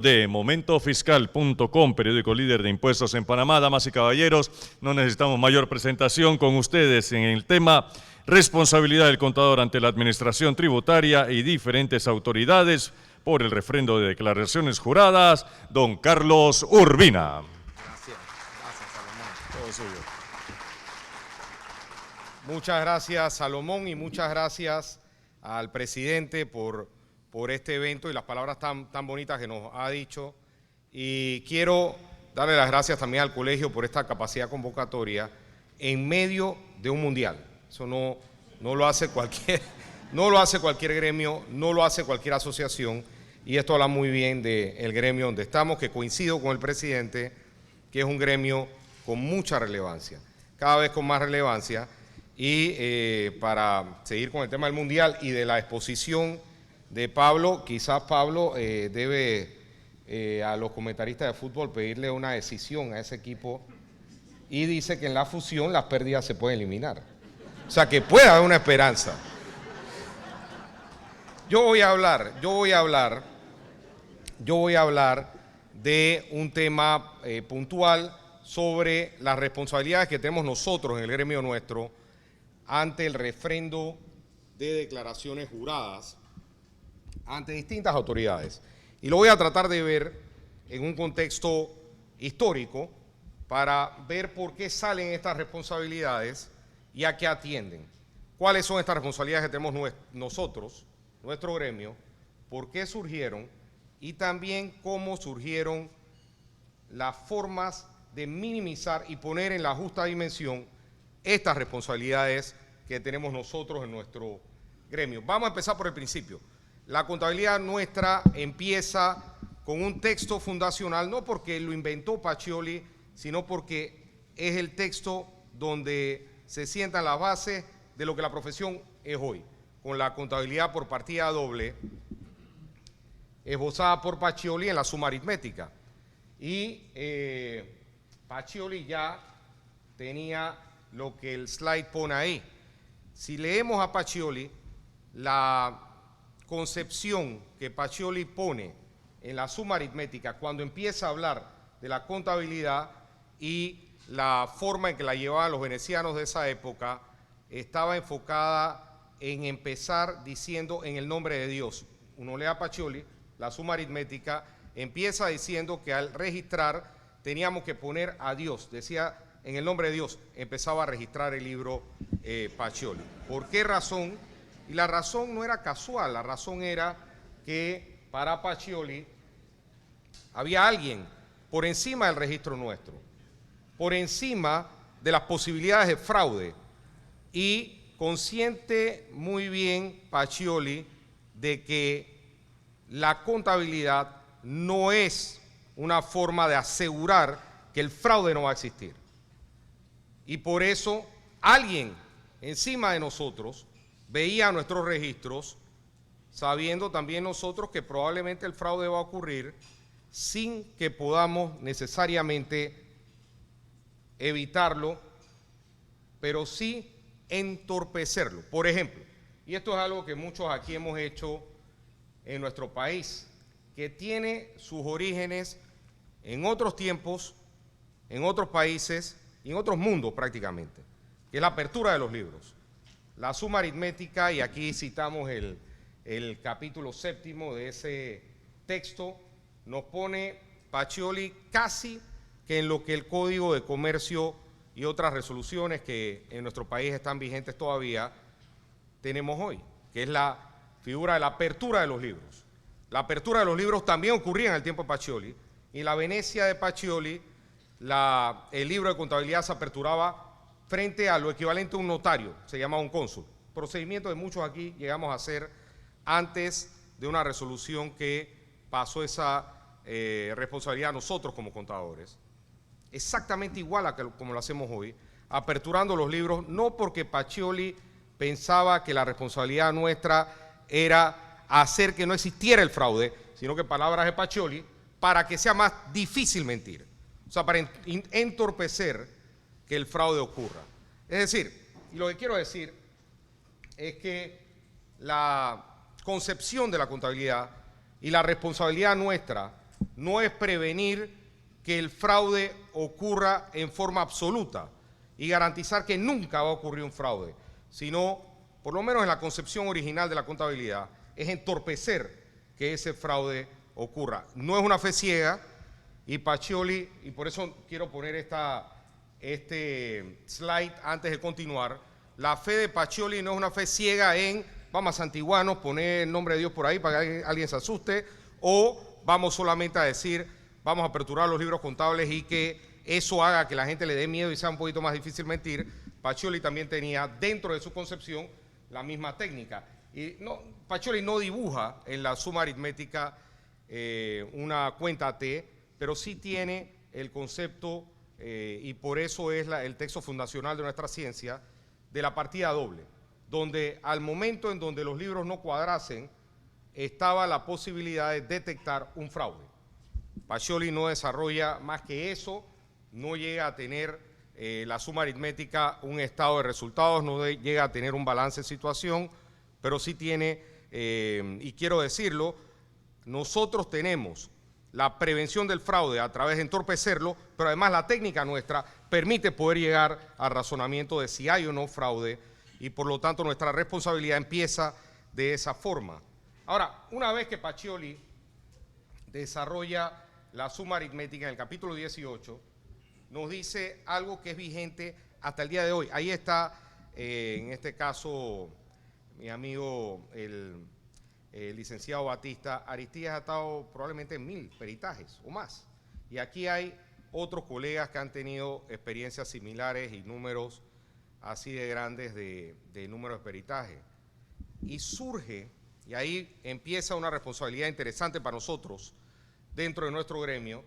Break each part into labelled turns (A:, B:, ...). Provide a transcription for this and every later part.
A: De momentofiscal.com, periódico líder de impuestos en Panamá. Damas y caballeros, no necesitamos mayor presentación con ustedes en el tema responsabilidad del contador ante la administración tributaria y diferentes autoridades por el refrendo de declaraciones juradas, don Carlos Urbina.
B: Gracias Salomón.
A: Todo suyo.
B: Muchas gracias Salomón y muchas gracias al presidente por este evento y las palabras tan bonitas que nos ha dicho. Y quiero darle las gracias también al colegio por esta capacidad convocatoria en medio de un mundial. Eso no lo hace cualquier gremio, no lo hace cualquier asociación, y esto habla muy bien del gremio donde estamos, que coincido con el presidente, que es un gremio con mucha relevancia, cada vez con más relevancia. Y para seguir con el tema del mundial y de la exposición de Pablo, quizás Pablo debe a los comentaristas de fútbol pedirle una decisión a ese equipo, y dice que en la fusión las pérdidas se pueden eliminar, o sea que puede haber una esperanza. Yo voy a hablar de un tema puntual sobre las responsabilidades que tenemos nosotros en el gremio nuestro ante el refrendo de declaraciones juradas ante distintas autoridades. Y lo voy a tratar de ver en un contexto histórico para ver por qué salen estas responsabilidades y a qué atienden. ¿Cuáles son estas responsabilidades que tenemos nosotros, nuestro gremio? ¿Por qué surgieron? Y también cómo surgieron las formas de minimizar y poner en la justa dimensión estas responsabilidades que tenemos nosotros en nuestro gremio. Vamos a empezar por el principio. La contabilidad nuestra empieza con un texto fundacional, no porque lo inventó Pacioli, sino porque es el texto donde se sientan las bases de lo que la profesión es hoy, con la contabilidad por partida doble, esbozada por Pacioli en la suma aritmética. Y Pacioli ya tenía lo que el slide pone ahí. Si leemos a Pacioli, la concepción que Pacioli pone en la suma aritmética cuando empieza a hablar de la contabilidad y la forma en que la llevaban los venecianos de esa época, estaba enfocada en empezar diciendo en el nombre de Dios. Uno lee a Pacioli, la suma aritmética empieza diciendo que al registrar teníamos que poner a Dios, decía en el nombre de Dios, empezaba a registrar el libro Pacioli. ¿Por qué razón? Y la razón no era casual, la razón era que para Pacioli había alguien por encima del registro nuestro, por encima de las posibilidades de fraude, y consciente muy bien Pacioli de que la contabilidad no es una forma de asegurar que el fraude no va a existir. Y por eso alguien encima de nosotros veía nuestros registros, sabiendo también nosotros que probablemente el fraude va a ocurrir sin que podamos necesariamente evitarlo, pero sí entorpecerlo. Por ejemplo, y esto es algo que muchos aquí hemos hecho en nuestro país, que tiene sus orígenes en otros tiempos, en otros países y en otros mundos prácticamente, que es la apertura de los libros. La suma aritmética, y aquí citamos el capítulo 7 de ese texto, nos pone Pacioli casi que en lo que el Código de Comercio y otras resoluciones que en nuestro país están vigentes todavía tenemos hoy, que es la figura de la apertura de los libros. La apertura de los libros también ocurría en el tiempo de Pacioli, y en la Venecia de Pacioli el libro de contabilidad se aperturaba frente a lo equivalente a un notario, se llama un cónsul. Procedimiento de muchos aquí llegamos a hacer antes de una resolución que pasó esa responsabilidad a nosotros como contadores. Exactamente igual a como lo hacemos hoy, aperturando los libros, no porque Pacioli pensaba que la responsabilidad nuestra era hacer que no existiera el fraude, sino que palabras de Pacioli, para que sea más difícil mentir, o sea, para entorpecer que el fraude ocurra. Es decir, y lo que quiero decir es que la concepción de la contabilidad y la responsabilidad nuestra no es prevenir que el fraude ocurra en forma absoluta y garantizar que nunca va a ocurrir un fraude, sino, por lo menos en la concepción original de la contabilidad, es entorpecer que ese fraude ocurra. No es una fe ciega, y Pacioli, y por eso quiero poner este slide antes de continuar, la fe de Pacioli no es una fe ciega en vamos a santiguarnos, poner el nombre de Dios por ahí para que alguien se asuste, o vamos solamente a decir vamos a aperturar los libros contables y que eso haga que la gente le dé miedo y sea un poquito más difícil mentir. Pacioli también tenía dentro de su concepción la misma técnica. Y no, Pacioli no dibuja en la suma aritmética una cuenta T, pero sí tiene el concepto, y por eso es el texto fundacional de nuestra ciencia, de la partida doble, donde al momento en donde los libros no cuadrasen, estaba la posibilidad de detectar un fraude. Pacioli no desarrolla más que eso, no llega a tener la suma aritmética un estado de resultados, no llega a tener un balance de situación, pero sí tiene, y quiero decirlo, nosotros tenemos la prevención del fraude a través de entorpecerlo, pero además la técnica nuestra permite poder llegar al razonamiento de si hay o no fraude, y por lo tanto nuestra responsabilidad empieza de esa forma. Ahora, una vez que Pacioli desarrolla la suma aritmética en el capítulo 18, nos dice algo que es vigente hasta el día de hoy. Ahí está, en este caso, mi amigo, el licenciado Batista. Aristides ha estado probablemente en 1000 peritajes o más. Y aquí hay otros colegas que han tenido experiencias similares y números así de grandes de número de peritaje. Y surge, y ahí empieza una responsabilidad interesante para nosotros dentro de nuestro gremio,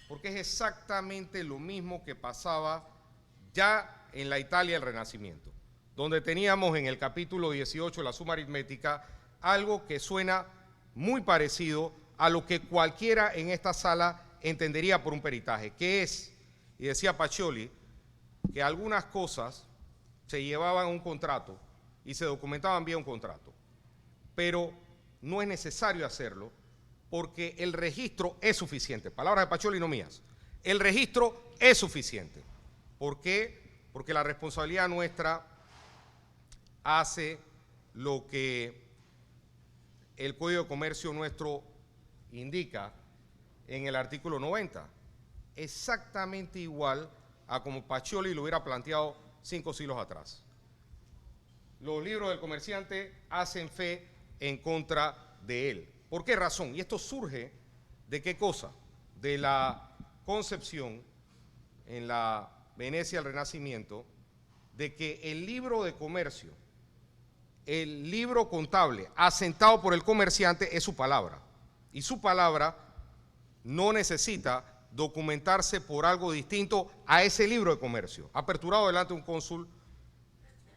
B: porque es exactamente lo mismo que pasaba ya en la Italia del Renacimiento, donde teníamos en el capítulo 18 de la suma aritmética algo que suena muy parecido a lo que cualquiera en esta sala entendería por un peritaje, que es, y decía Pacioli, que algunas cosas se llevaban a un contrato y se documentaban vía un contrato, pero no es necesario hacerlo porque el registro es suficiente. Palabras de Pacioli, no mías. El registro es suficiente. ¿Por qué? Porque la responsabilidad nuestra hace lo que el Código de Comercio nuestro indica en el artículo 90, exactamente igual a como Pacioli lo hubiera planteado 5 siglos atrás. Los libros del comerciante hacen fe en contra de él. ¿Por qué razón? Y esto surge de qué cosa? De la concepción en la Venecia del Renacimiento de que el libro de comercio, el libro contable asentado por el comerciante es su palabra, y su palabra no necesita documentarse por algo distinto a ese libro de comercio, aperturado delante de un cónsul,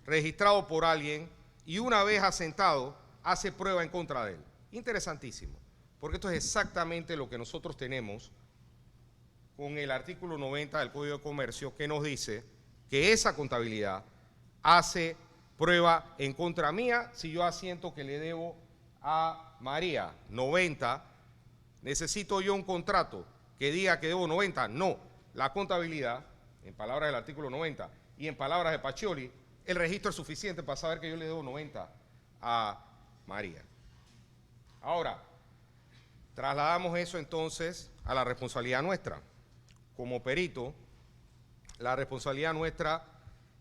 B: registrado por alguien, y una vez asentado hace prueba en contra de él. Interesantísimo, porque esto es exactamente lo que nosotros tenemos con el artículo 90 del Código de Comercio, que nos dice que esa contabilidad hace prueba en contra mía. Si yo asiento que le debo a María 90, ¿necesito yo un contrato que diga que debo 90? No, la contabilidad, en palabras del artículo 90 y en palabras de Pacioli, el registro es suficiente para saber que yo le debo 90 a María. Ahora, trasladamos eso entonces a la responsabilidad nuestra. Como perito, la responsabilidad nuestra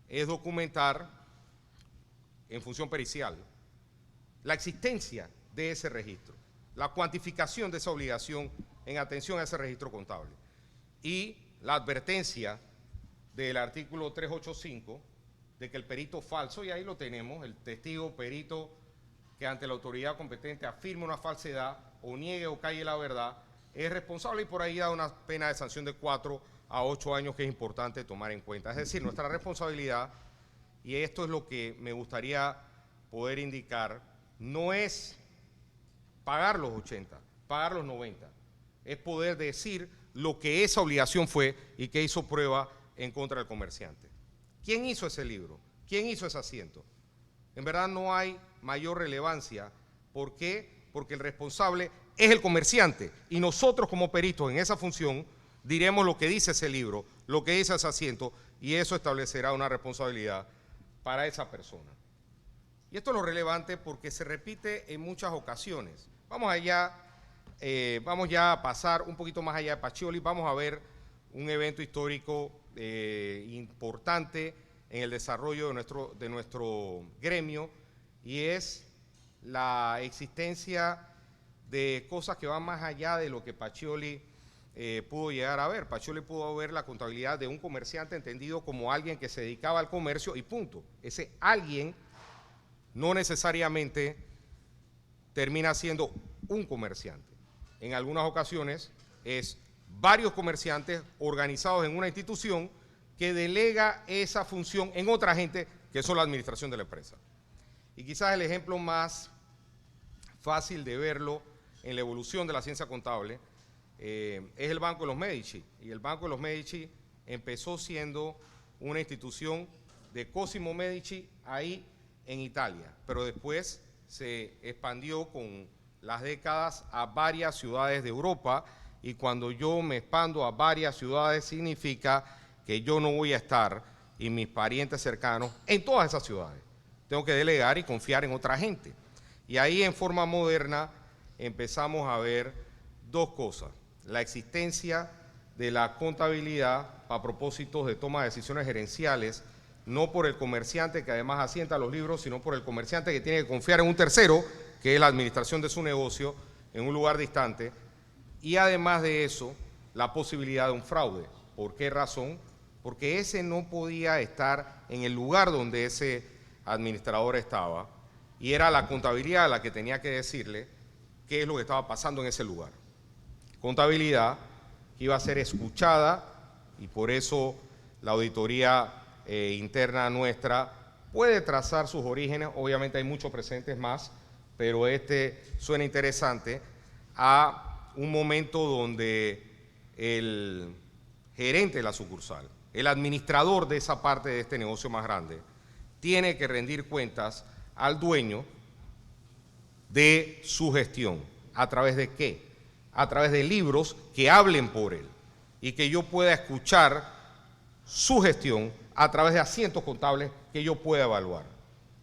B: es documentar en función pericial la existencia de ese registro, la cuantificación de esa obligación en atención a ese registro contable y la advertencia del artículo 385 de que el perito falso, y ahí lo tenemos, el testigo perito que ante la autoridad competente afirme una falsedad o niegue o calle la verdad, es responsable, y por ahí da una pena de sanción de 4 a 8 años que es importante tomar en cuenta. Es decir, nuestra responsabilidad, y esto es lo que me gustaría poder indicar, no es pagar los 80, pagar los 90, es poder decir lo que esa obligación fue y que hizo prueba en contra del comerciante. ¿Quién hizo ese libro? ¿Quién hizo ese asiento? En verdad no hay mayor relevancia. ¿Por qué? Porque el responsable es el comerciante. Y nosotros como peritos en esa función diremos lo que dice ese libro, lo que dice ese asiento, y eso establecerá una responsabilidad para esa persona. Y esto es lo relevante porque se repite en muchas ocasiones. Vamos ya a pasar un poquito más allá de Pacioli, vamos a ver un evento histórico importante en el desarrollo de nuestro gremio, y es la existencia de cosas que van más allá de lo que Pacioli pudo llegar a ver. Pacioli pudo ver la contabilidad de un comerciante entendido como alguien que se dedicaba al comercio y punto. Ese alguien no necesariamente termina siendo un comerciante. En algunas ocasiones es varios comerciantes organizados en una institución que delega esa función en otra gente, que son la administración de la empresa. Y quizás el ejemplo más fácil de verlo en la evolución de la ciencia contable es el Banco de los Medici. Y el Banco de los Medici empezó siendo una institución de Cosimo Medici ahí en Italia, pero después se expandió con las décadas a varias ciudades de Europa, y cuando yo me expando a varias ciudades significa que yo no voy a estar y mis parientes cercanos en todas esas ciudades. Tengo que delegar y confiar en otra gente. Y ahí en forma moderna empezamos a ver dos cosas: la existencia de la contabilidad a propósitos de toma de decisiones gerenciales, no por el comerciante que además asienta los libros, sino por el comerciante que tiene que confiar en un tercero, que es la administración de su negocio en un lugar distante, y además de eso, la posibilidad de un fraude. ¿Por qué razón? Porque ese no podía estar en el lugar donde ese administrador estaba, y era la contabilidad la que tenía que decirle qué es lo que estaba pasando en ese lugar. Contabilidad que iba a ser escuchada, y por eso la auditoría interna nuestra puede trazar sus orígenes. Obviamente hay muchos presentes más, pero este suena interesante, a un momento donde el gerente de la sucursal, el administrador de esa parte de este negocio más grande, tiene que rendir cuentas al dueño de su gestión. ¿A través de qué? A través de libros que hablen por él y que yo pueda escuchar su gestión a través de asientos contables que yo pueda evaluar.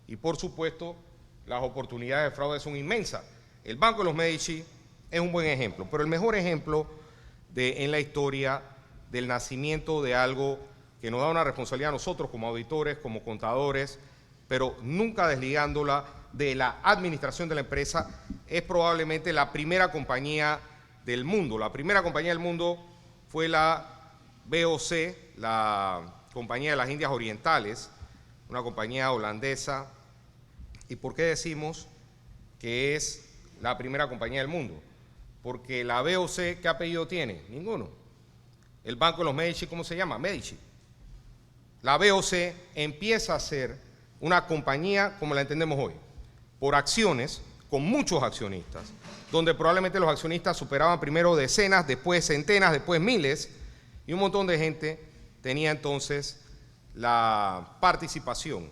B: Y por supuesto, las oportunidades de fraude son inmensas. El Banco de los Medici es un buen ejemplo, pero el mejor ejemplo en la historia del nacimiento de algo que nos da una responsabilidad a nosotros como auditores, como contadores, pero nunca desligándola de la administración de la empresa, es probablemente la primera compañía del mundo. La primera compañía del mundo fue la BOC, la Compañía de las Indias Orientales, una compañía holandesa. ¿Y por qué decimos que es la primera compañía del mundo? Porque la BOC, ¿qué apellido tiene? Ninguno. El Banco de los Medici, ¿cómo se llama? Medici. La BOC empieza a ser una compañía como la entendemos hoy, por acciones, con muchos accionistas, donde probablemente los accionistas superaban primero decenas, después centenas, después miles, y un montón de gente tenía entonces la participación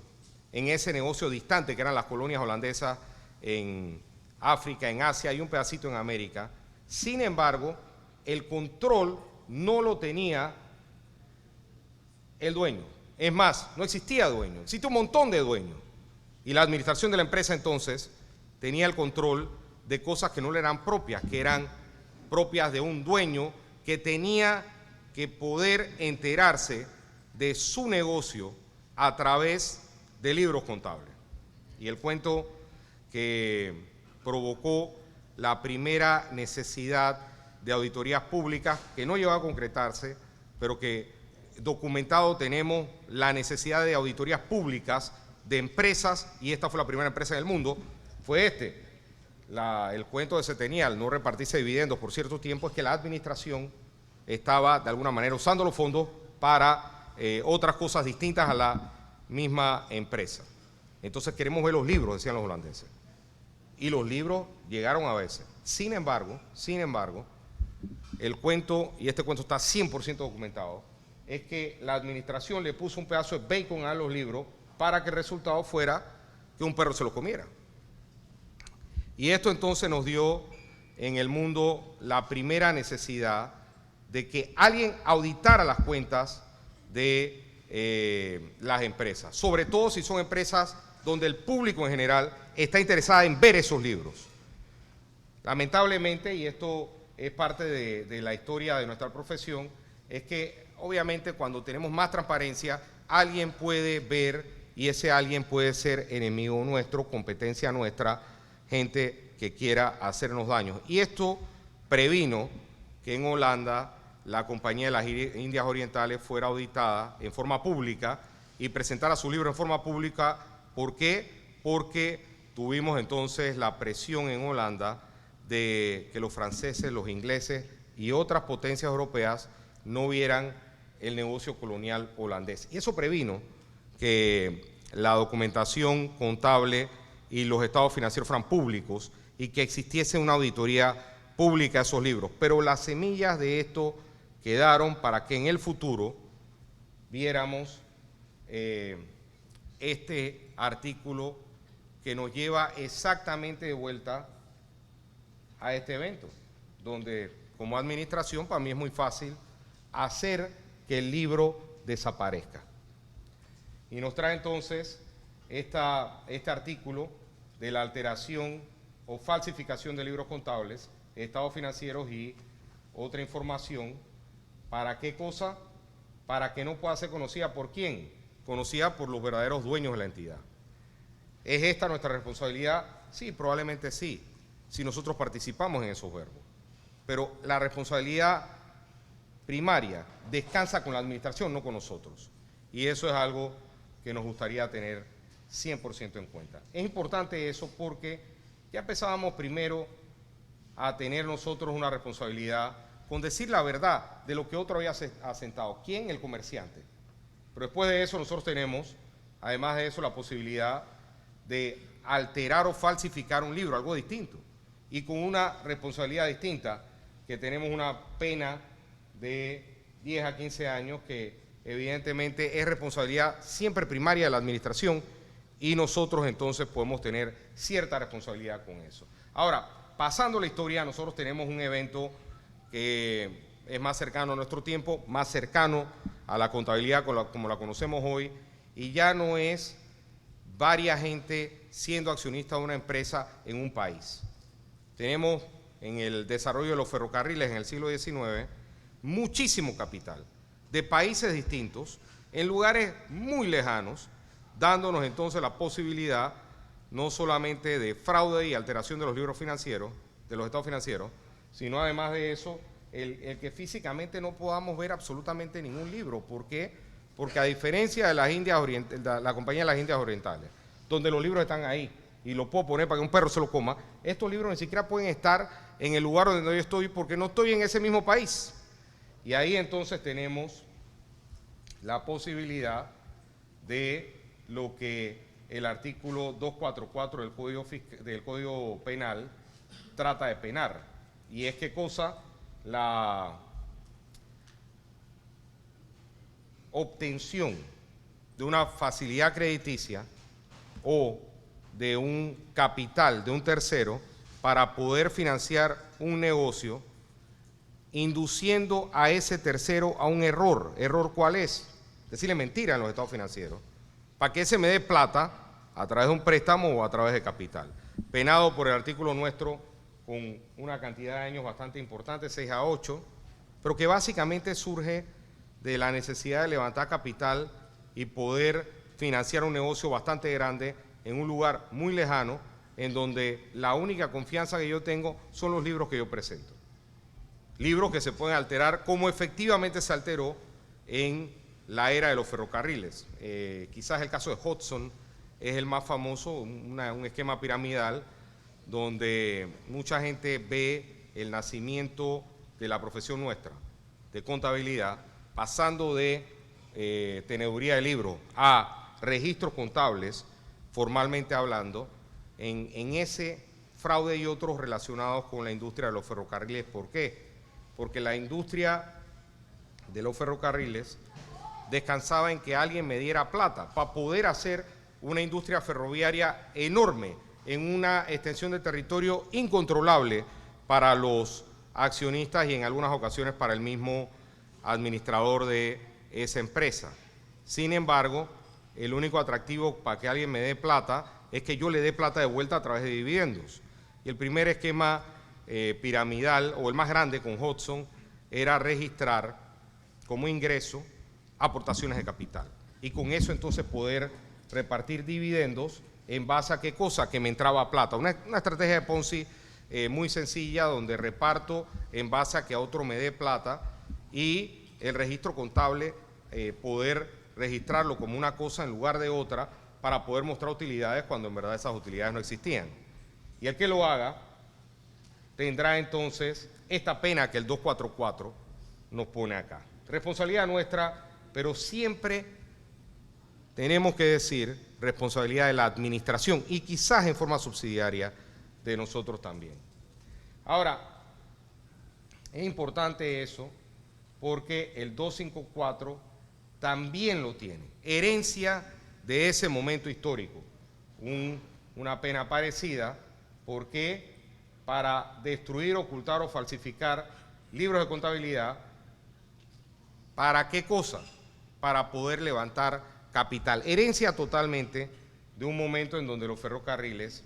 B: en ese negocio distante que eran las colonias holandesas en África, en Asia y un pedacito en América. Sin embargo, el control no lo tenía el dueño. Es más, no existía dueño, existe un montón de dueños. Y la administración de la empresa entonces tenía el control de cosas que no le eran propias, que eran propias de un dueño que tenía que poder enterarse de su negocio a través de libros contables. Y el cuento que provocó la primera necesidad de auditorías públicas, que no llegó a concretarse, pero que documentado tenemos la necesidad de auditorías públicas de empresas, y esta fue la primera empresa en el mundo, fue el cuento de Setenial, no repartirse dividendos por cierto tiempo, es que la administración estaba de alguna manera usando los fondos para otras cosas distintas a la misma empresa. Entonces queremos ver los libros, decían los holandeses, y los libros llegaron a veces. Sin embargo, el cuento, y este cuento está 100% documentado, es que la administración le puso un pedazo de bacon a los libros para que el resultado fuera que un perro se lo comiera. Y esto entonces nos dio en el mundo la primera necesidad de que alguien auditara las cuentas de las empresas, sobre todo si son empresas donde el público en general está interesado en ver esos libros. Lamentablemente, y esto es parte de la historia de nuestra profesión, es que obviamente cuando tenemos más transparencia, alguien puede ver y ese alguien puede ser enemigo nuestro, competencia nuestra, gente que quiera hacernos daño. Y esto previno que en Holanda la Compañía de las Indias Orientales fuera auditada en forma pública y presentara su libro en forma pública. ¿Por qué? Porque tuvimos entonces la presión en Holanda de que los franceses, los ingleses y otras potencias europeas no vieran el negocio colonial holandés. Y eso previno que la documentación contable y los estados financieros fueran públicos y que existiese una auditoría pública de esos libros. Pero las semillas de esto quedaron para que en el futuro viéramos este artículo que nos lleva exactamente de vuelta a este evento, donde como administración para mí es muy fácil hacer que el libro desaparezca. Y nos trae entonces este artículo de la alteración o falsificación de libros contables, estados financieros y otra información. ¿Para qué cosa? Para que no pueda ser conocida por quién, conocida por los verdaderos dueños de la entidad. ¿Es esta nuestra responsabilidad? Sí, probablemente sí, si nosotros participamos en esos verbos. Pero la responsabilidad primaria descansa con la administración, no con nosotros. Y eso es algo que nos gustaría tener 100% en cuenta. Es importante eso porque ya empezábamos primero a tener nosotros una responsabilidad con decir la verdad de lo que otro había asentado. ¿Quién? El comerciante. Pero después de eso nosotros tenemos, además de eso, la posibilidad de alterar o falsificar un libro, algo distinto. Y con una responsabilidad distinta, que tenemos una pena de 10 a 15 años, que evidentemente es responsabilidad siempre primaria de la administración y nosotros entonces podemos tener cierta responsabilidad con eso. Ahora, pasando la historia, nosotros tenemos un evento que es más cercano a nuestro tiempo, más cercano a la contabilidad como la conocemos hoy, y ya no es varias gente siendo accionista de una empresa en un país. Tenemos en el desarrollo de los ferrocarriles en el siglo XIX muchísimo capital de países distintos, en lugares muy lejanos, dándonos entonces la posibilidad no solamente de fraude y alteración de los libros financieros, de los estados financieros, sino además de eso, el que físicamente no podamos ver absolutamente ningún libro. ¿Por qué? Porque a diferencia de las Indias la Compañía de las Indias Orientales, donde los libros están ahí y lo puedo poner para que un perro se lo coma, estos libros ni siquiera pueden estar en el lugar donde yo estoy porque no estoy en ese mismo país. Y ahí entonces tenemos la posibilidad de lo que el artículo 244 del Código Penal trata de penar. Y es qué cosa, la obtención de una facilidad crediticia o de un capital de un tercero para poder financiar un negocio, induciendo a ese tercero a un error. ¿Error cuál es? Decirle mentira en los estados financieros, para que ese me dé plata a través de un préstamo o a través de capital. Penado por el artículo nuestro con una cantidad de años bastante importante, 6 a 8, pero que básicamente surge de la necesidad de levantar capital y poder financiar un negocio bastante grande en un lugar muy lejano, en donde la única confianza que yo tengo son los libros que yo presento. Libros que se pueden alterar como efectivamente se alteró en la era de los ferrocarriles. Quizás el caso de Hudson es el más famoso, un esquema piramidal donde mucha gente ve el nacimiento de la profesión nuestra, de contabilidad, pasando de teneduría de libros a registros contables, formalmente hablando, en ese fraude y otros relacionados con la industria de los ferrocarriles. ¿Por qué? Porque la industria de los ferrocarriles descansaba en que alguien me diera plata para poder hacer una industria ferroviaria enorme en una extensión de territorio incontrolable para los accionistas y en algunas ocasiones para el mismo administrador de esa empresa. Sin embargo, el único atractivo para que alguien me dé plata es que yo le dé plata de vuelta a través de dividendos. Y el primer esquema piramidal, o el más grande con Hudson, era registrar como ingreso aportaciones de capital. Y con eso entonces poder repartir dividendos en base a qué cosa, que me entraba plata. Una estrategia de Ponzi muy sencilla, donde reparto en base a que a otro me dé plata y el registro contable poder registrarlo como una cosa en lugar de otra para poder mostrar utilidades cuando en verdad esas utilidades no existían. Y el que lo haga tendrá entonces esta pena que el 244 nos pone acá. Responsabilidad nuestra, pero siempre tenemos que decir responsabilidad de la administración y quizás en forma subsidiaria de nosotros también. Ahora, es importante eso porque el 254 también lo tiene, herencia de ese momento histórico, una pena parecida, porque para destruir, ocultar o falsificar libros de contabilidad, ¿para qué cosa? Para poder levantar capital. Herencia totalmente de un momento en donde los ferrocarriles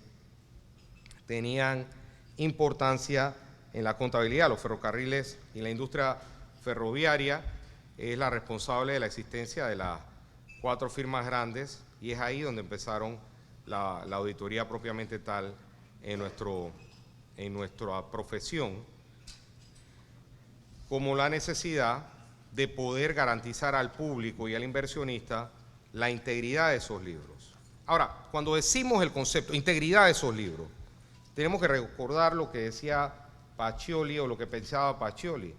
B: tenían importancia en la contabilidad. Los ferrocarriles y la industria ferroviaria es la responsable de la existencia de las 4 firmas grandes y es ahí donde empezaron la auditoría propiamente tal en nuestra profesión, como la necesidad de poder garantizar al público y al inversionista la integridad de esos libros. Ahora, cuando decimos el concepto integridad de esos libros, tenemos que recordar lo que decía Pacioli o lo que pensaba Pacioli,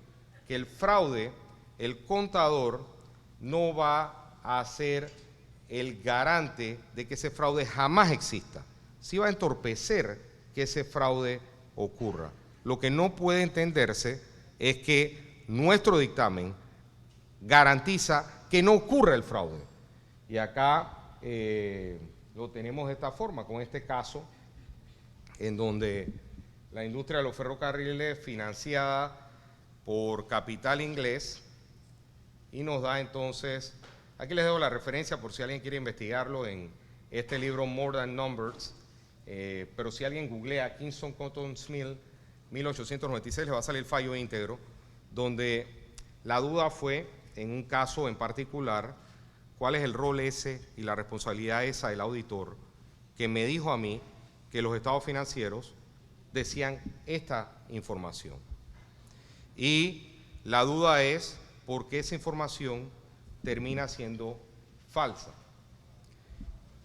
B: que el fraude, el contador no va a ser el garante de que ese fraude jamás exista. Sí va a entorpecer que ese fraude ocurra. Lo que no puede entenderse es que nuestro dictamen garantiza que no ocurra el fraude. Y acá lo tenemos de esta forma, con este caso, en donde la industria de los ferrocarriles financiada por capital inglés y nos da entonces, aquí les dejo la referencia por si alguien quiere investigarlo en este libro More Than Numbers, pero si alguien googlea Kingston Cotton Mill 1896 le va a salir el fallo íntegro, donde la duda fue, en un caso en particular, cuál es el rol ese y la responsabilidad esa del auditor, que me dijo a mí que los estados financieros decían esta información. Y la duda es por qué esa información termina siendo falsa.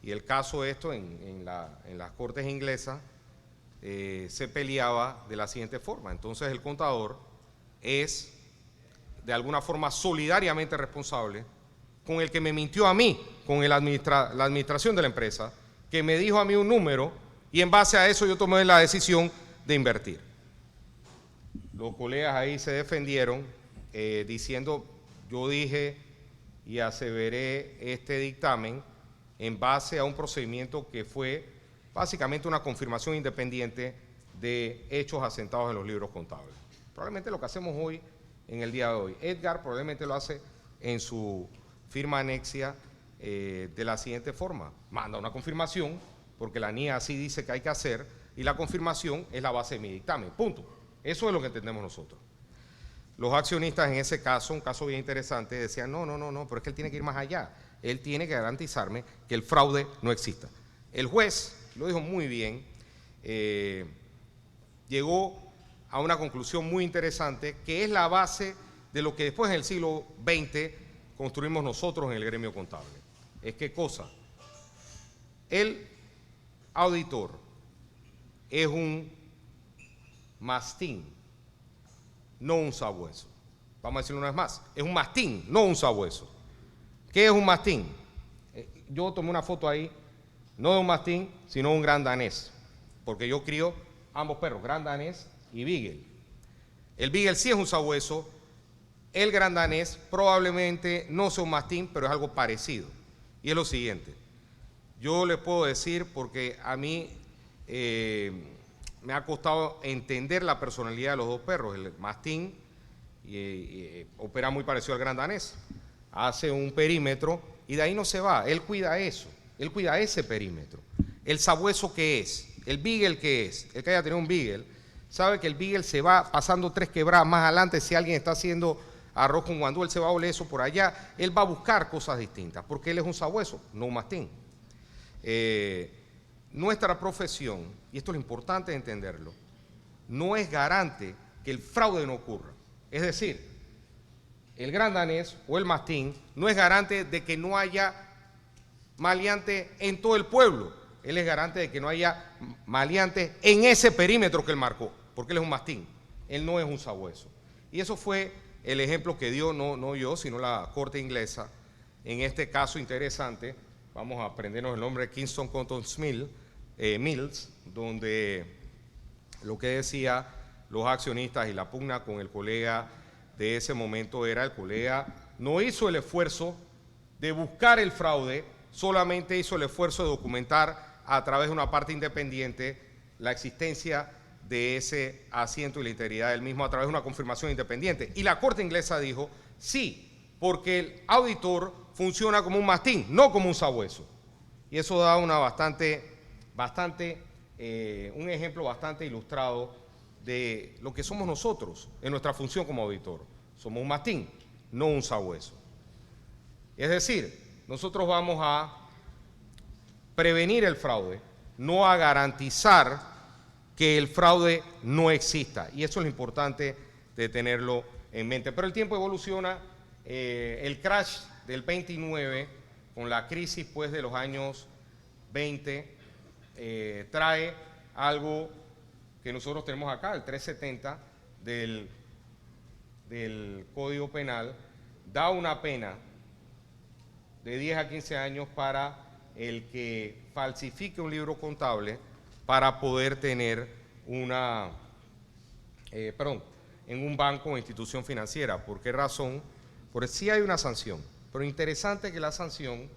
B: Y el caso esto en las cortes inglesas se peleaba de la siguiente forma. Entonces el contador es de alguna forma solidariamente responsable con el que me mintió a mí, con la administración de la empresa, que me dijo a mí un número y en base a eso yo tomé la decisión de invertir. Los colegas ahí se defendieron diciendo, yo dije y aseveré este dictamen en base a un procedimiento que fue básicamente una confirmación independiente de hechos asentados en los libros contables. Probablemente lo que hacemos hoy, en el día de hoy. Edgar probablemente lo hace en su firma anexia de la siguiente forma. Manda una confirmación, porque la NIA así dice que hay que hacer, y la confirmación es la base de mi dictamen, punto. Eso es lo que entendemos nosotros. Los accionistas en ese caso, un caso bien interesante, decían, no, pero es que él tiene que ir más allá. Él tiene que garantizarme que el fraude no exista. El juez lo dijo muy bien, llegó a una conclusión muy interesante, que es la base de lo que después en el siglo XX construimos nosotros en el gremio contable. ¿Es qué cosa? El auditor es un mastín, no un sabueso. Vamos a decirlo una vez más, es un mastín, no un sabueso. ¿Qué es un mastín? Yo tomé una foto ahí, no de un mastín, sino de un gran danés, porque yo crío ambos perros, gran danés y beagle. El beagle sí es un sabueso, el gran danés probablemente no sea un mastín, pero es algo parecido. Y es lo siguiente, yo les puedo decir, porque a mí me ha costado entender la personalidad de los dos perros. El mastín opera muy parecido al gran danés, hace un perímetro y de ahí no se va, él cuida eso, él cuida ese perímetro. El sabueso, ¿qué es? El beagle, ¿qué es? El que haya tenido un beagle sabe que el beagle se va pasando 3 quebradas más adelante. Si alguien está haciendo arroz con guandú, él se va a oler eso por allá, él va a buscar cosas distintas, porque él es un sabueso, no un mastín. Nuestra profesión, y esto es lo importante de entenderlo, no es garante que el fraude no ocurra. Es decir, el gran danés o el mastín no es garante de que no haya maleante en todo el pueblo. Él es garante de que no haya maleantes en ese perímetro que él marcó, porque él es un mastín, él no es un sabueso. Y eso fue el ejemplo que dio, no yo, sino la corte inglesa, en este caso interesante. Vamos a aprendernos el nombre de Kingston Cotton Mills, donde lo que decía los accionistas y la pugna con el colega de ese momento era: el colega no hizo el esfuerzo de buscar el fraude, solamente hizo el esfuerzo de documentar a través de una parte independiente la existencia de ese asiento y la integridad del mismo a través de una confirmación independiente. Y la corte inglesa dijo sí, porque el auditor funciona como un mastín, no como un sabueso. Y eso da una un ejemplo bastante ilustrado de lo que somos nosotros en nuestra función como auditor. Somos un mastín, no un sabueso. Es decir, nosotros vamos a prevenir el fraude, no a garantizar que el fraude no exista. Y eso es lo importante de tenerlo en mente. Pero el tiempo evoluciona. El crash del 29, con la crisis pues de los años 20, trae algo que nosotros tenemos acá, el 370 del Código Penal, da una pena de 10 a 15 años para el que falsifique un libro contable para poder tener en un banco o institución financiera. ¿Por qué razón? Porque sí hay una sanción, pero interesante que la sanción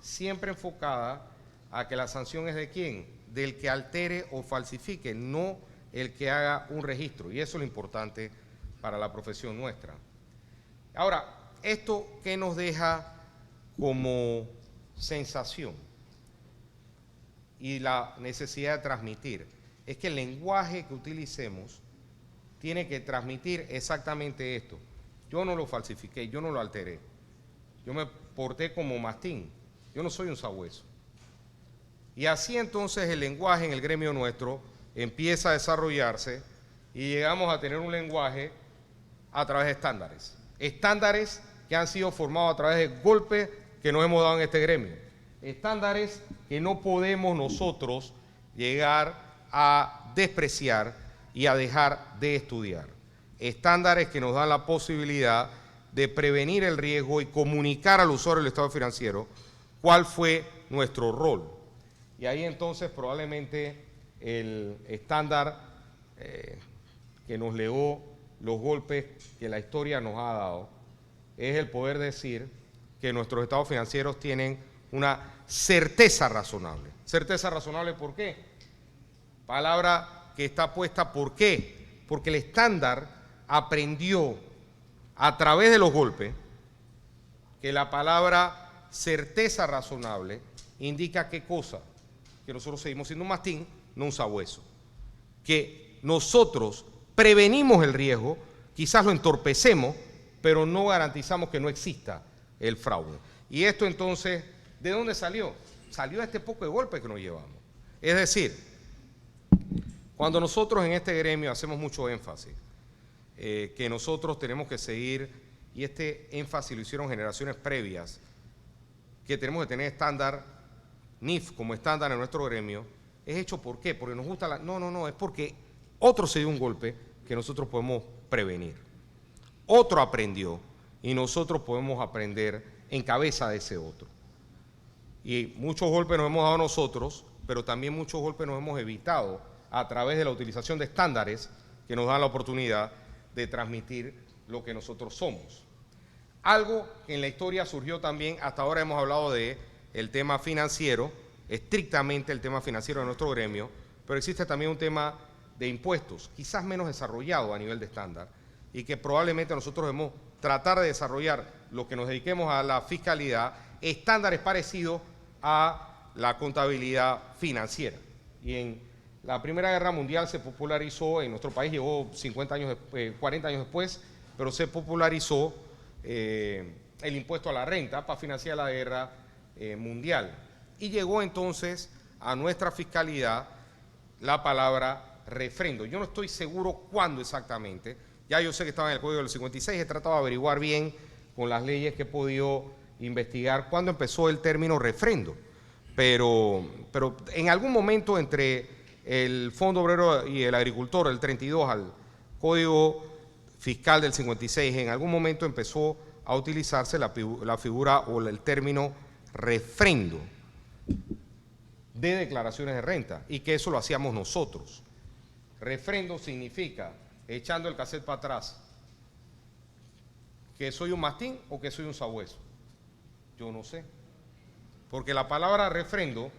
B: siempre enfocada a que la sanción es de quién, del que altere o falsifique, no el que haga un registro, y eso es lo importante para la profesión nuestra. Ahora, ¿esto qué nos deja como sensación? Y la necesidad de transmitir, es que el lenguaje que utilicemos tiene que transmitir exactamente esto. Yo no lo falsifiqué, yo no lo alteré, yo me porté como mastín, yo no soy un sabueso. Y así entonces el lenguaje en el gremio nuestro empieza a desarrollarse y llegamos a tener un lenguaje a través de estándares. Estándares que han sido formados a través de golpes que nos hemos dado en este gremio. Estándares que no podemos nosotros llegar a despreciar y a dejar de estudiar. Estándares que nos dan la posibilidad de prevenir el riesgo y comunicar al usuario del estado financiero cuál fue nuestro rol. Y ahí entonces probablemente el estándar que nos legó los golpes que la historia nos ha dado es el poder decir que nuestros estados financieros tienen una certeza razonable. ¿Certeza razonable por qué? Palabra que está puesta, ¿por qué? Porque el estándar aprendió a través de los golpes que la palabra certeza razonable indica ¿qué cosa? Que nosotros seguimos siendo un mastín, no un sabueso. Que nosotros prevenimos el riesgo, quizás lo entorpecemos, pero no garantizamos que no exista el fraude. Y esto entonces, ¿de dónde salió? Salió de este poco de golpe que nos llevamos. Es decir, cuando nosotros en este gremio hacemos mucho énfasis, que nosotros tenemos que seguir, y este énfasis lo hicieron generaciones previas, que tenemos que tener estándar, NIF como estándar en nuestro gremio, es hecho ¿por qué? Porque nos gusta la... No, es porque otro se dio un golpe que nosotros podemos prevenir. Otro aprendió y nosotros podemos aprender en cabeza de ese otro. Y muchos golpes nos hemos dado nosotros, pero también muchos golpes nos hemos evitado a través de la utilización de estándares que nos dan la oportunidad de transmitir lo que nosotros somos. Algo que en la historia surgió también, hasta ahora hemos hablado de el tema financiero, estrictamente el tema financiero de nuestro gremio, pero existe también un tema de impuestos, quizás menos desarrollado a nivel de estándar, y que probablemente nosotros debemos tratar de desarrollar, lo que nos dediquemos a la fiscalidad, estándares parecidos a la contabilidad financiera. Y en la Primera Guerra Mundial se popularizó, en nuestro país llegó 40 años después, pero se popularizó el impuesto a la renta para financiar la guerra mundial. Y llegó entonces a nuestra fiscalidad la palabra refrendo. Yo no estoy seguro cuándo exactamente, ya yo sé que estaba en el Código del 56, he tratado de averiguar bien con las leyes que he podido investigar cuándo empezó el término refrendo, pero en algún momento entre el Fondo Obrero y el Agricultor, del 32 al Código Fiscal del 56, en algún momento empezó a utilizarse la figura o el término refrendo de declaraciones de renta, y que eso lo hacíamos nosotros. Refrendo significa, echando el cassette para atrás, que soy un mastín o que soy un sabueso. Yo no sé, porque la palabra refrendo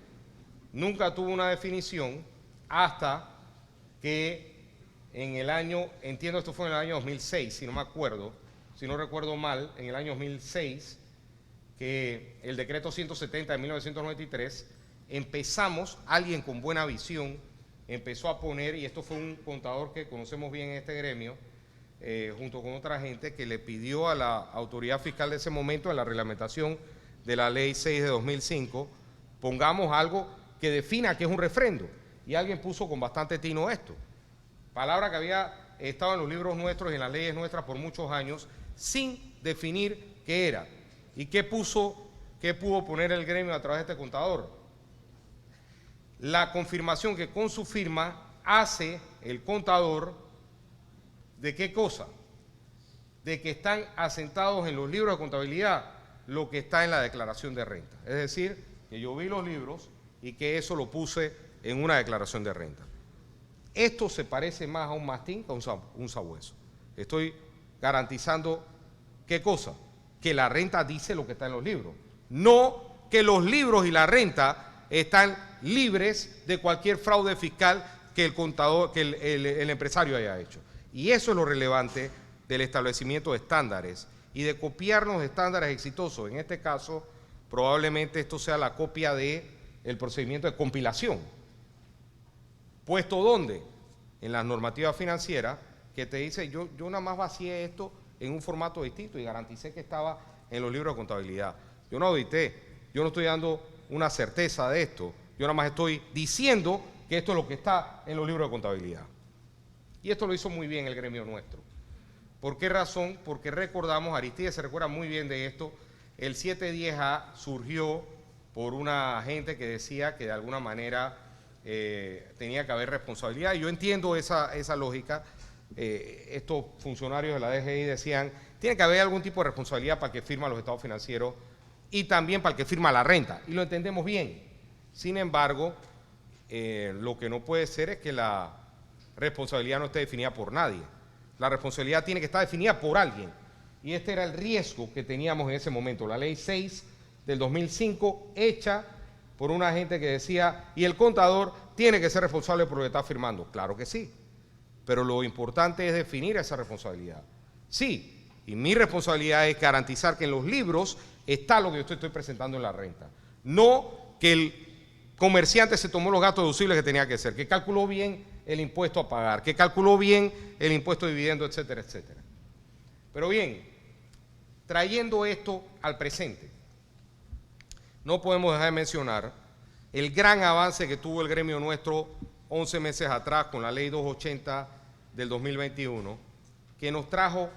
B: nunca tuvo una definición hasta que en el año, entiendo esto fue en el año 2006, si no me acuerdo, si no recuerdo mal, en el año 2006, que el decreto 170 de 1993, empezamos, alguien con buena visión, empezó a poner, y esto fue un contador que conocemos bien en este gremio, junto con otra gente, que le pidió a la autoridad fiscal de ese momento, en la reglamentación de la ley 6 de 2005, pongamos algo que defina qué es un refrendo. Y alguien puso con bastante tino esto, palabra que había estado en los libros nuestros y en las leyes nuestras por muchos años, sin definir qué era. ¿Y qué pudo poner el gremio a través de este contador? La confirmación que con su firma hace el contador de qué cosa, de que están asentados en los libros de contabilidad lo que está en la declaración de renta. Es decir, que yo vi los libros y que eso lo puse en una declaración de renta. Esto se parece más a un mastín que a un sabueso. Estoy garantizando qué cosa, que la renta dice lo que está en los libros, no que los libros y la renta están libres de cualquier fraude fiscal que el contador, que el empresario haya hecho. Y eso es lo relevante del establecimiento de estándares y de copiarnos estándares exitosos. En este caso, probablemente esto sea la copia del procedimiento de compilación. ¿Puesto dónde? En las normativas financieras, que te dice, yo nada más vacié esto en un formato distinto y garanticé que estaba en los libros de contabilidad. Yo no audité, yo no estoy dando una certeza de esto, yo nada más estoy diciendo que esto es lo que está en los libros de contabilidad. Y esto lo hizo muy bien el gremio nuestro. ¿Por qué razón? Porque recordamos, Aristides se recuerda muy bien de esto, el 710A surgió por una gente que decía que de alguna manera tenía que haber responsabilidad. Y yo entiendo esa lógica. Estos funcionarios de la DGI decían, tiene que haber algún tipo de responsabilidad para el que firma los estados financieros y también para el que firma la renta. Y lo entendemos bien. Sin embargo, lo que no puede ser es que la responsabilidad no esté definida por nadie. La responsabilidad tiene que estar definida por alguien. Y este era el riesgo que teníamos en ese momento. La ley 6 del 2005, hecha por una gente que decía, y el contador tiene que ser responsable por lo que está firmando. Claro que sí, pero lo importante es definir esa responsabilidad. Sí, y mi responsabilidad es garantizar que en los libros está lo que yo estoy presentando en la renta. No que el comerciante se tomó los gastos deducibles que tenía que hacer, que calculó bien el impuesto a pagar, que calculó bien el impuesto de dividendo, etcétera, etcétera. Pero bien, trayendo esto al presente, no podemos dejar de mencionar el gran avance que tuvo el gremio nuestro 11 meses atrás con la ley 280 del 2021, que nos trajo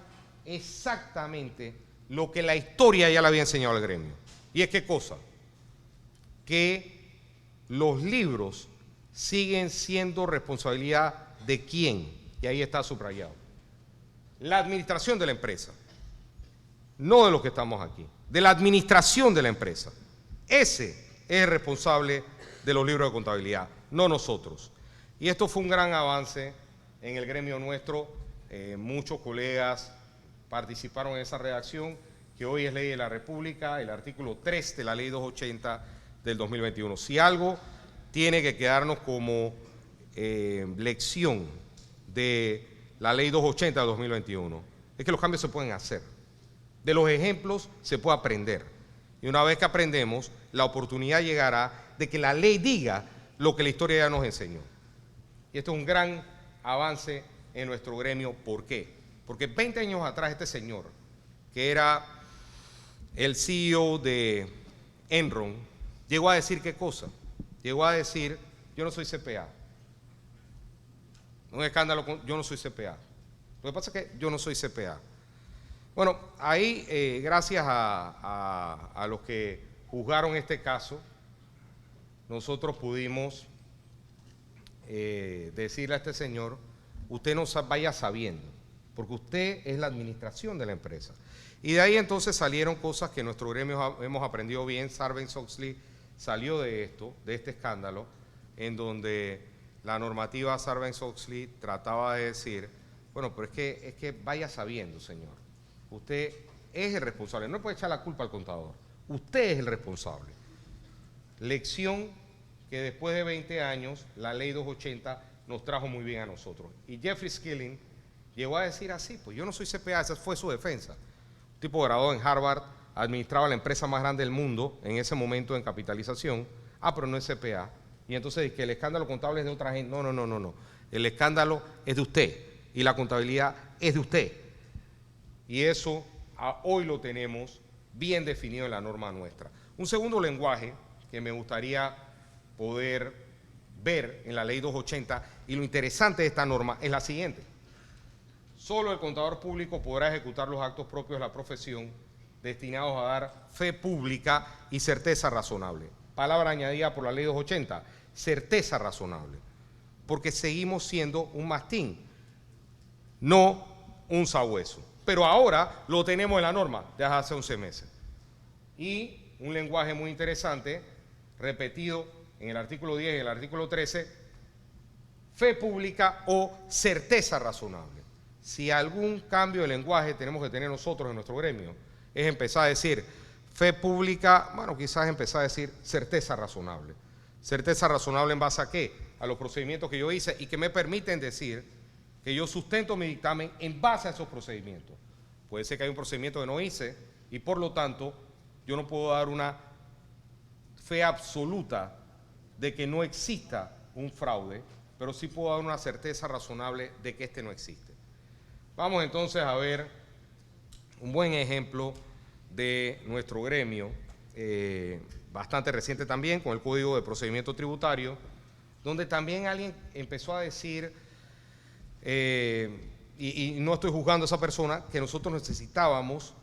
B: exactamente lo que la historia ya le había enseñado al gremio. ¿Y es qué cosa? Que los libros siguen siendo responsabilidad de quién, y ahí está subrayado. La administración de la empresa, no de los que estamos aquí, de la administración de la empresa. Ese es el responsable de los libros de contabilidad, no nosotros. Y esto fue un gran avance en el gremio nuestro. Muchos colegas participaron en esa redacción, que hoy es ley de la República, el artículo 3 de la ley 280 del 2021. Si algo tiene que quedarnos como lección de la Ley 280 de 2021 es que los cambios se pueden hacer. De los ejemplos se puede aprender. Y una vez que aprendemos, la oportunidad llegará de que la ley diga lo que la historia ya nos enseñó. Y esto es un gran avance en nuestro gremio. ¿Por qué? Porque 20 años atrás este señor, que era el CEO de Enron, llegó a decir ¿qué cosa? Llegó a decir, yo no soy CPA. Un escándalo, yo no soy CPA. Lo que pasa es que yo no soy CPA. Bueno, ahí, gracias a los que juzgaron este caso, nosotros pudimos decirle a este señor, usted no vaya sabiendo, porque usted es la administración de la empresa. Y de ahí entonces salieron cosas que nuestro gremio hemos aprendido bien. Sarbanes-Oxley salió de esto, de este escándalo, en donde la normativa Sarbanes-Oxley trataba de decir, bueno, pero es que vaya sabiendo, señor, usted es el responsable, no puede echar la culpa al contador, usted es el responsable. Lección que después de 20 años, la ley 280 nos trajo muy bien a nosotros. Y Jeffrey Skilling llegó a decir así, pues yo no soy CPA, esa fue su defensa. Un tipo graduado en Harvard, administraba la empresa más grande del mundo en ese momento en capitalización, pero no es CPA. Y entonces que el escándalo contable es de otra gente. No. El escándalo es de usted y la contabilidad es de usted. Y eso hoy lo tenemos bien definido en la norma nuestra. Un segundo lenguaje que me gustaría poder ver en la ley 280, y lo interesante de esta norma es la siguiente. Solo el contador público podrá ejecutar los actos propios de la profesión destinados a dar fe pública y certeza razonable. Palabra añadida por la ley 280, certeza razonable, porque seguimos siendo un mastín, no un sabueso. Pero ahora lo tenemos en la norma desde hace 11 meses. Y un lenguaje muy interesante, repetido en el artículo 10 y el artículo 13, fe pública o certeza razonable. Si algún cambio de lenguaje tenemos que tener nosotros en nuestro gremio, es empezar a decir fe pública, bueno, quizás empezar a decir certeza razonable. Certeza razonable ¿en base a qué? A los procedimientos que yo hice y que me permiten decir que yo sustento mi dictamen en base a esos procedimientos. Puede ser que hay un procedimiento que no hice y por lo tanto yo no puedo dar una fe absoluta de que no exista un fraude, pero sí puedo dar una certeza razonable de que este no existe. Vamos entonces a ver un buen ejemplo de nuestro gremio, bastante reciente también, con el Código de Procedimiento Tributario, donde también alguien empezó a decir, y no estoy juzgando a esa persona, que nosotros necesitábamos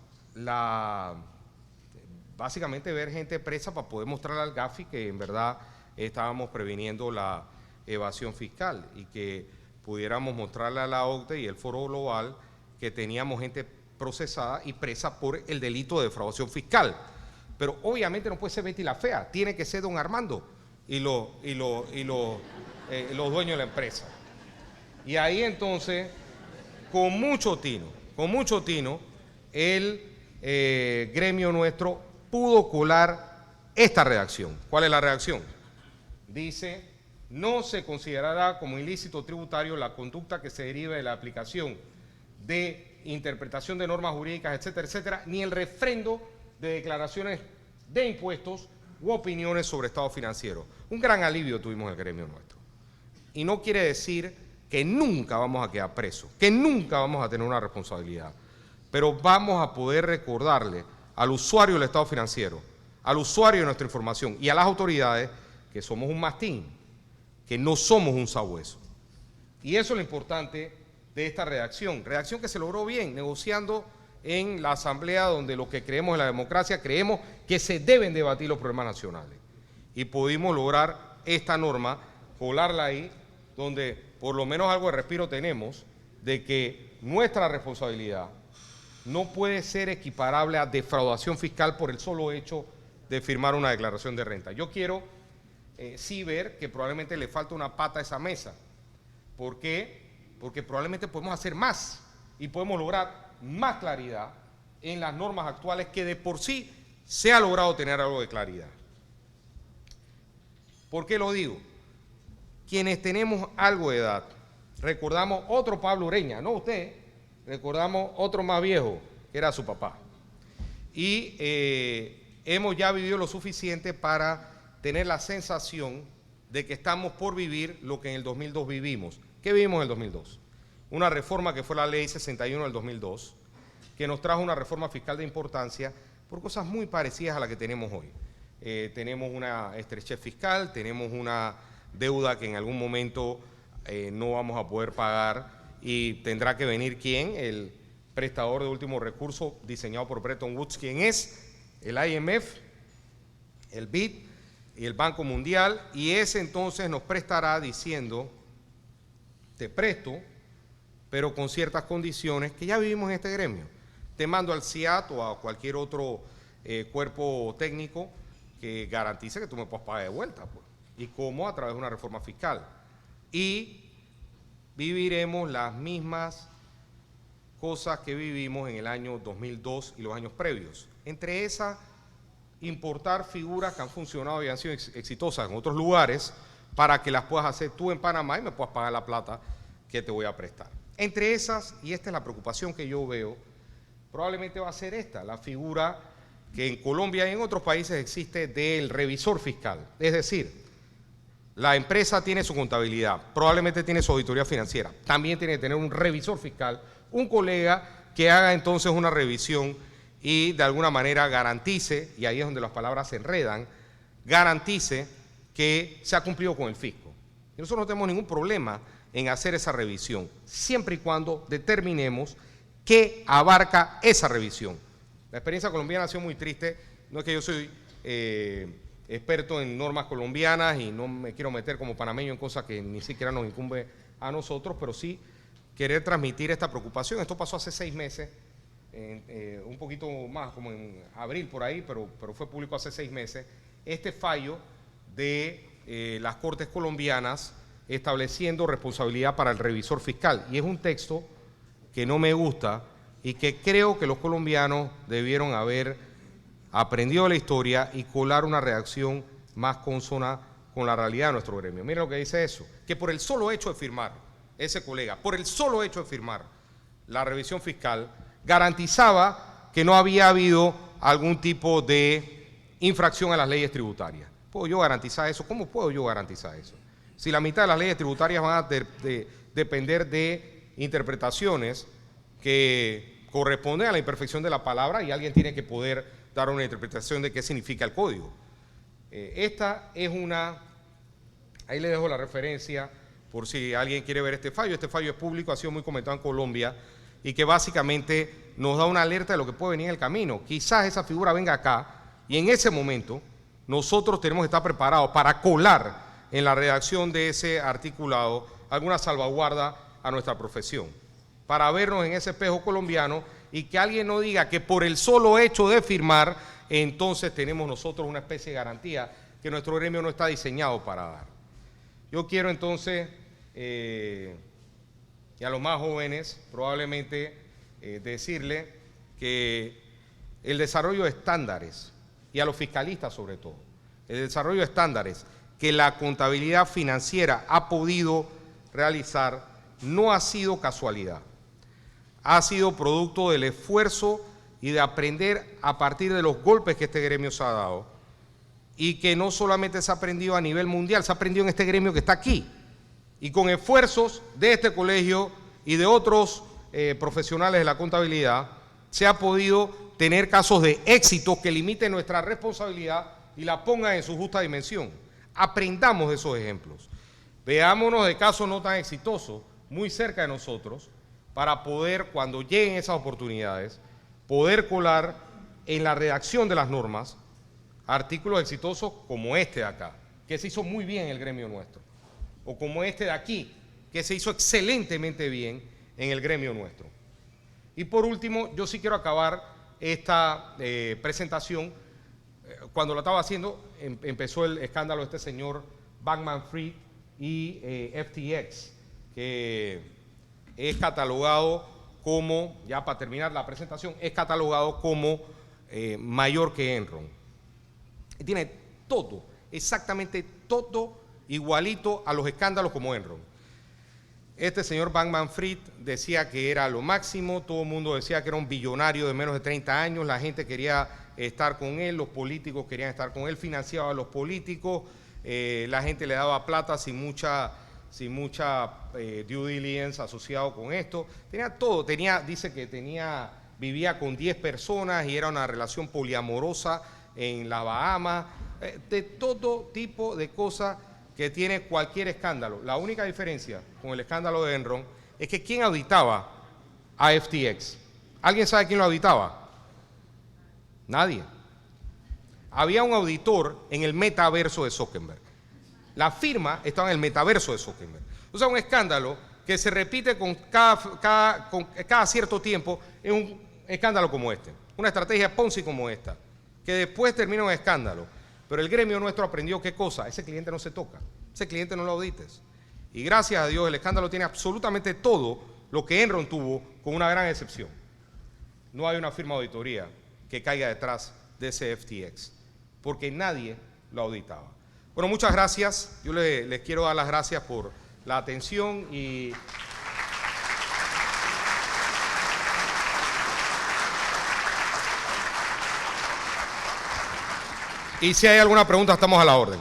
B: básicamente ver gente presa para poder mostrarle al GAFI que en verdad estábamos previniendo la evasión fiscal y que pudiéramos mostrarle a la OCDE y el Foro Global que teníamos gente procesada y presa por el delito de defraudación fiscal. Pero obviamente no puede ser Betty la Fea, tiene que ser don Armando y los dueños de la empresa. Y ahí entonces, con mucho tino, el gremio nuestro pudo colar esta redacción. ¿Cuál es la redacción? Dice, no se considerará como ilícito tributario la conducta que se derive de la aplicación de interpretación de normas jurídicas, etcétera, etcétera, ni el refrendo de declaraciones de impuestos u opiniones sobre estado financiero. Un gran alivio tuvimos en el gremio nuestro. Y no quiere decir que nunca vamos a quedar presos, que nunca vamos a tener una responsabilidad, pero vamos a poder recordarle al usuario del estado financiero, al usuario de nuestra información y a las autoridades que somos un mastín, que no somos un sabueso. Y eso es lo importante de esta redacción que se logró bien, negociando en la asamblea donde los que creemos en la democracia creemos que se deben debatir los problemas nacionales. Y pudimos lograr esta norma, colarla ahí, donde por lo menos algo de respiro tenemos de que nuestra responsabilidad no puede ser equiparable a defraudación fiscal por el solo hecho de firmar una declaración de renta. Yo quiero sí ver que probablemente le falta una pata a esa mesa. ¿Por qué? Porque probablemente podemos hacer más y podemos lograr más claridad en las normas actuales que de por sí se ha logrado tener algo de claridad. ¿Por qué lo digo? quienes tenemos algo de edad, recordamos otro Pablo Ureña, no usted, recordamos otro más viejo, que era su papá. Y hemos ya vivido lo suficiente para tener la sensación de que estamos por vivir lo que en el 2002 vivimos. ¿Qué vivimos en el 2002? Una reforma que fue la Ley 61 del 2002, que nos trajo una reforma fiscal de importancia por cosas muy parecidas a la que tenemos hoy. Tenemos una estrechez fiscal, tenemos una deuda que en algún momento no vamos a poder pagar y tendrá que venir ¿quién? El prestador de último recurso diseñado por Bretton Woods, ¿quién es? El IMF, el BID y el Banco Mundial, y ese entonces nos prestará diciendo, te presto, pero con ciertas condiciones que ya vivimos en este gremio. Te mando al CIAT o a cualquier otro cuerpo técnico que garantice que tú me puedas pagar de vuelta, pues. ¿Y cómo? A través de una reforma fiscal. Y viviremos las mismas cosas que vivimos en el año 2002 y los años previos. Entre esas, importar figuras que han funcionado y han sido exitosas en otros lugares para que las puedas hacer tú en Panamá y me puedas pagar la plata que te voy a prestar. Entre esas, y esta es la preocupación que yo veo, probablemente va a ser esta, la figura que en Colombia y en otros países existe del revisor fiscal. Es decir, la empresa tiene su contabilidad, probablemente tiene su auditoría financiera, también tiene que tener un revisor fiscal, un colega que haga entonces una revisión y de alguna manera garantice, y ahí es donde las palabras se enredan, garantice que se ha cumplido con el fisco. Y nosotros no tenemos ningún problema en hacer esa revisión, siempre y cuando determinemos qué abarca esa revisión. La experiencia colombiana ha sido muy triste, no es que yo soy experto en normas colombianas y no me quiero meter como panameño en cosas que ni siquiera nos incumbe a nosotros, pero sí querer transmitir esta preocupación. Esto pasó hace 6 meses, un poquito más, como en abril por ahí, pero fue público hace 6 meses, este fallo de las Cortes colombianas estableciendo responsabilidad para el revisor fiscal. Y es un texto que no me gusta y que creo que los colombianos debieron haber aprendido la historia y colar una redacción más consona con la realidad de nuestro gremio. Miren lo que dice eso, que por el solo hecho de firmar, ese colega, por el solo hecho de firmar la revisión fiscal, garantizaba que no había habido algún tipo de infracción a las leyes tributarias. ¿Puedo yo garantizar eso? ¿Cómo puedo yo garantizar eso? Si la mitad de las leyes tributarias van a depender de interpretaciones que corresponden a la imperfección de la palabra y alguien tiene que poder dar una interpretación de qué significa el código. Esta es una, ahí le dejo la referencia por si alguien quiere ver este fallo es público, ha sido muy comentado en Colombia y que básicamente nos da una alerta de lo que puede venir en el camino. Quizás esa figura venga acá y en ese momento nosotros tenemos que estar preparados para colar en la redacción de ese articulado alguna salvaguarda a nuestra profesión, para vernos en ese espejo colombiano y que alguien no diga que por el solo hecho de firmar, entonces tenemos nosotros una especie de garantía que nuestro gremio no está diseñado para dar. Yo quiero entonces, y a los más jóvenes, probablemente decirle que el desarrollo de estándares, y a los fiscalistas sobre todo, el desarrollo de estándares que la contabilidad financiera ha podido realizar no ha sido casualidad. Ha sido producto del esfuerzo y de aprender a partir de los golpes que este gremio se ha dado y que no solamente se ha aprendido a nivel mundial, se ha aprendido en este gremio que está aquí y con esfuerzos de este colegio y de otros profesionales de la contabilidad se ha podido tener casos de éxito que limiten nuestra responsabilidad y la pongan en su justa dimensión. Aprendamos de esos ejemplos. Veámonos de casos no tan exitosos muy cerca de nosotros para poder, cuando lleguen esas oportunidades, poder colar en la redacción de las normas artículos exitosos como este de acá, que se hizo muy bien en el gremio nuestro, o como este de aquí, que se hizo excelentemente bien en el gremio nuestro. Y por último, yo sí quiero acabar esta presentación. Cuando la estaba haciendo, empezó el escándalo de este señor Bankman-Fried y FTX, que es catalogado como, ya para terminar la presentación, es catalogado como mayor que Enron. Tiene todo, exactamente todo igualito a los escándalos como Enron. Este señor Bankman-Fried decía que era lo máximo, todo el mundo decía que era un billonario de menos de 30 años, la gente quería estar con él, los políticos querían estar con él, financiaba a los políticos, la gente le daba plata sin mucha due diligence asociado con esto. Tenía todo, dice que vivía con 10 personas y era una relación poliamorosa en las Bahamas, de todo tipo de cosas que tiene cualquier escándalo. La única diferencia con el escándalo de Enron es que ¿quién auditaba a FTX? ¿Alguien sabe quién lo auditaba? Nadie. Había un auditor en el metaverso de Zuckerberg. La firma estaba en el metaverso de Zuckerberg. O sea, un escándalo que se repite con cada cierto tiempo es un escándalo como este. Una estrategia Ponzi como esta, que después termina en un escándalo. Pero el gremio nuestro aprendió qué cosa, ese cliente no se toca, ese cliente no lo audites. Y gracias a Dios el escándalo tiene absolutamente todo lo que Enron tuvo, con una gran excepción. No hay una firma de auditoría que caiga detrás de ese FTX, porque nadie lo auditaba. Bueno, muchas gracias. Yo les quiero dar las gracias por la atención y si hay alguna pregunta, estamos a la orden.